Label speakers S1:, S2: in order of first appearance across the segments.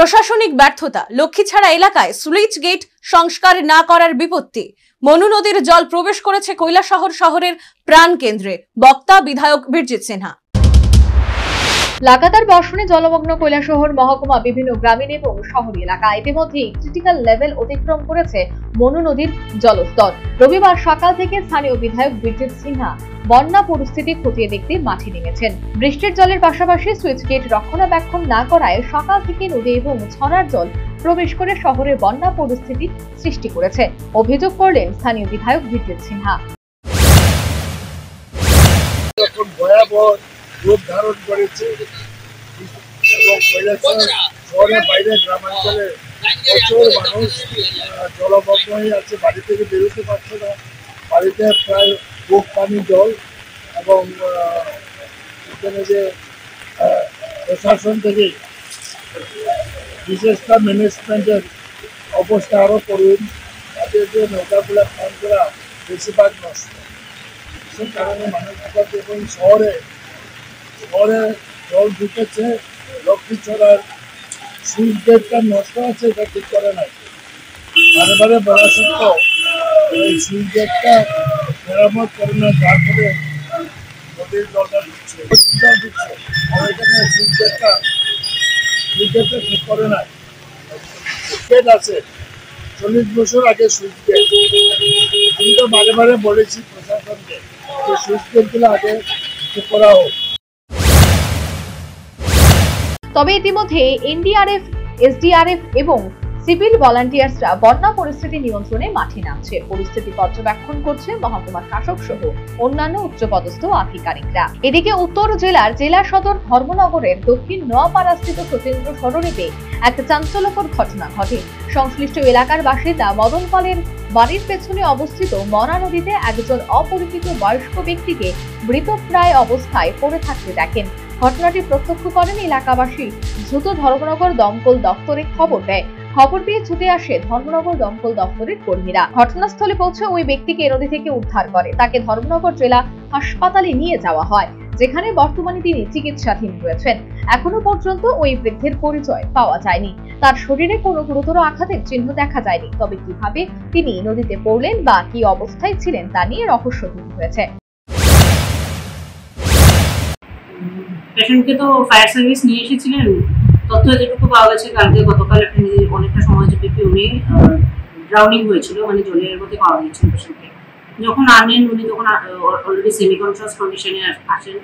S1: প্রশাসনিক ব্যর্থতা, লক্ষ্মীছাড়া এলাকায় স্লুইস গেট সংস্কার না করার বিপত্তি। মনু নদীর জল প্রবেশ করেছে কৈলাসহর শহরের প্রাণকেন্দ্রে, বক্তা বিধায়ক বীরজিৎ সিনহা। লাগাতার বর্ষণে জলমগ্ন কৈলাসহর মহকুমা বিভিন্ন গ্রামীণ এবং শহরী এলাকা। ইতিমধ্যেই ক্রিটিক্যাল লেভেল অতিক্রম করেছে মনু নদীর জলস্তর। রবিবার সকাল থেকে স্থানীয় বিধায়ক বীরজিৎ সিনহা বন্যা পরিস্থিতি খতিয়ে দেখতে মাঠে নেমেছেন। বৃষ্টির জলের পাশাপাশি সুইচ গেট রক্ষণাবেক্ষণ না করায় সকাল থেকে নদী এবং ছড়ার জল প্রবেশ করে শহরের বন্যা পরিস্থিতি সৃষ্টি করেছে। অভিযোগ করলেন স্থানীয় বিধায়ক বীরজিৎ সিনহা।
S2: রূপ ধারণ করেছে এবং কৈলাসহর শহরের বাইরে গ্রামাঞ্চলে প্রচুর মানুষ জলমগ্ন হয়ে আছে, বাড়ি থেকে বেরোতে পারছে না। বাড়িতে প্রায় বুক পানি জল এবং এখানে যে প্রশাসন থেকে বিশেষটা ম্যানেজমেন্টের অবস্থা আরও করুন, তাদের যে নৌকাগুলো ফোন করা বেশিরভাগ নষ্ট। সে কারণে মানুষ এবং শহরে জল ঢুকেছে। লক্ষ্মীছড়ার সুইচ গেটটা নষ্ট আছে, এটা ঠিক করে নাই। বারে বলা সত্ত্বেও এই সুইচ গেটটা মেরামত করে না, যার ফলে নদীর জলটা ঢুকছে আর এখানে সুইচ গেটটা ঠিক করে নাই। গেট আছে 40 বছর আগে সুইচ গেট। আমি তো বারে বলেছি প্রশাসনকে যে সুইচ গেটগুলো আগে ঠিক করা হোক।
S1: তবে ইতিমধ্যে এনডিআরএফ, এসডিআরএফ এবং সিভিল ভলান্টিয়ার্সরা বন্যা পরিস্থিতি নিয়ন্ত্রণে মাঠে নামছে। পরিস্থিতি পর্যবেক্ষণ করছে মহকুমার শাসক সহ অন্যান্য উচ্চপদস্থ আধিকারিকরা। এদিকে উত্তর জেলার জেলা সদর ধর্মনগরের দক্ষিণ নোয়াপাড়াস্থিত সতীন্দ্র সরণিতে এক চাঞ্চল্যকর ঘটনা ঘটে। সংশ্লিষ্ট এলাকার বাসিন্দা মদন পালের বাড়ির পেছনে অবস্থিত মরা নদীতে একজন অপরিচিত বয়স্ক ব্যক্তিকে মৃতপ্রায় অবস্থায় পড়ে থাকতে দেখেন। ঘটনাটি প্রত্যক্ষ করেন এলাকাবাসী। দ্রুত ধর্মনগর দমকল দপ্তরে খবর দেয়। খবর পেয়ে ছুটে আসে ধর্মনগর দমকল দপ্তরের কর্মীরা। ঘটনাস্থলে পৌঁছে ওই ব্যক্তিকে নদী থেকে উদ্ধার করে তাকে ধর্মনগর জেলা হাসপাতালে নিয়ে যাওয়া হয়, যেখানে বর্তমানে তিনি চিকিৎসাধীন রয়েছেন। এখনো পর্যন্ত ওই বৃদ্ধের পরিচয় পাওয়া যায়নি। তার শরীরে কোনো গুরুতর আঘাতের চিহ্ন দেখা যায়নি। তবে কিভাবে তিনি নদীতে পড়লেন বা কি অবস্থায় ছিলেন তা নিয়ে রহস্য তৈরি হয়েছে।
S3: পেশেন্টকে তো ফায়ার সার্ভিস নিয়ে এসেছিলেন। তথ্য যেটুকু পাওয়া গেছে, গতকাল অনেকটা সময় যে উনি ড্রাউনিং হয়েছিল, মানে জলের মধ্যে পাওয়া গেছিল পেশেন্টকে। যখন আনেন উনি তখন অলরেডি সেমি কনশাস কন্ডিশনে আসেন,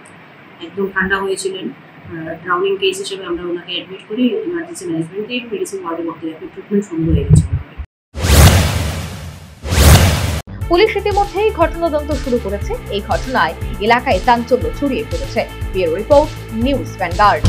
S3: একদম ঠান্ডা হয়েছিলেন। ড্রাউনিং কেস হিসেবে আমরা ওনাকে অ্যাডমিট করি ইমার্জেন্সি ম্যানেজমেন্টে, মেডিসিন ওয়ার্ডে ভর্তি রাখি। ট্রিটমেন্ট শুরু হয়ে গেছে।
S1: পুলিশ ইতিমধ্যেই ঘটনা তদন্ত শুরু করেছে। এই ঘটনায় এলাকায় চাঞ্চল্য ছড়িয়ে পড়েছে। Bureau report, news vanguard.